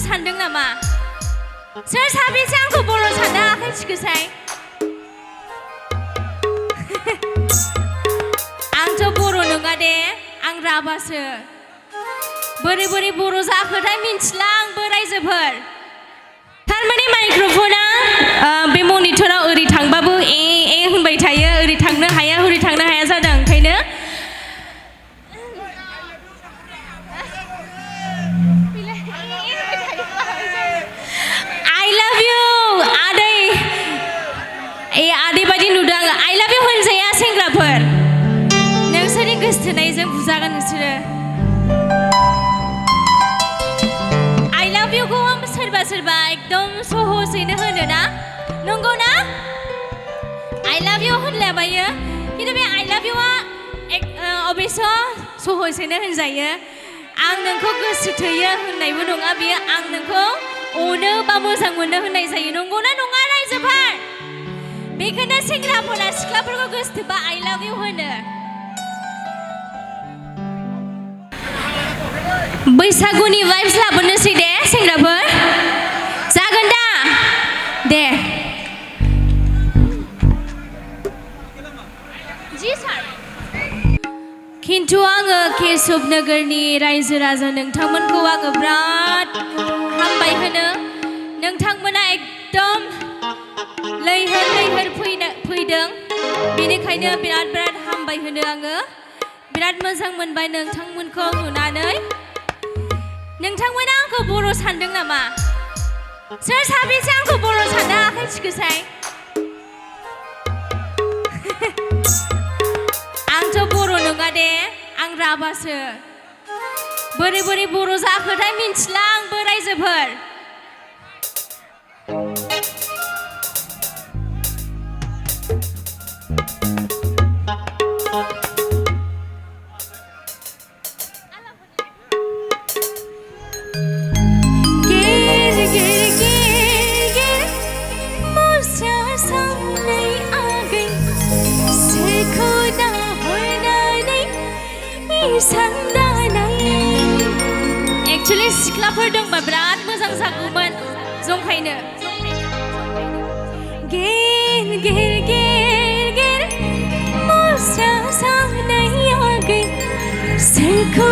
सानदों नामा? सोर साबेसे आंखौ बर' सानदों आखाइ थिखोसाय? आंथ' बर' नङा दे, आं राभासो। बोरै बोरै बर' जाखोथाय मिन्थिला आंबो रायजोफोर। थारमाने माइक्र'फना बे मनिटराव ओरै थांबाबो ए होनबाय थायो, ओरै थांनो हाया जादों ओंखायनो I love you आदै बायदि नुदों आङो। I love you होनजाया सेंग्राफोर, नोंसोरनि गोसोथोनायजों बुजागोन नोंसोरो। I love you खौ सोरबा एकदम सहजैनो होनो ना, नंगौ ना? I love you होनलाबायो, खिन्थु बे I love you अबयस्स सहजैनो होनजायो। आं नोंखौ गोसो थोयो होननायबो नङा बेयो, आं नोंखौ अनो बा मोजां मोनो होननाय जायो। नंगौ ना नङा रायजोफोर? बेखौनो सेंग्राफोरा सिख्लाफोरखौ गोसो थोबा I love you होनो। बैसागुनि वाइब्स लाबोनोसै दे सेंग्राफोर, जागोन दा? दे खिन्थु आङो केशव नगरनि रायजो राजा नोंथांमोनखौ आङो बिराद हामबाय होनो। नोंथांमोना एकदम लैहोर फैदों, बेनिखायनो बिराद हामबाय होनो आङो। बिराद मोजां मोनबाय नोंथांमोनखौ नुनानै। नोंथांमोना आंखौ बर' सानदों नामा? सोर साबेसे आंखौ बर' सानदों आखाइ थिखोसाय? आंथ' बर' नङा दे, आं राभासो। बोरै बोरै बर' जाखोथाय मिन्थिला आंबो रायजोफोर। एक्चुअली सिख्लाफोर दंबा बिराद मोजां जागौमोन जंखायनो। गेर गेर गेर गेर मोसा सानैया गै सोरखौ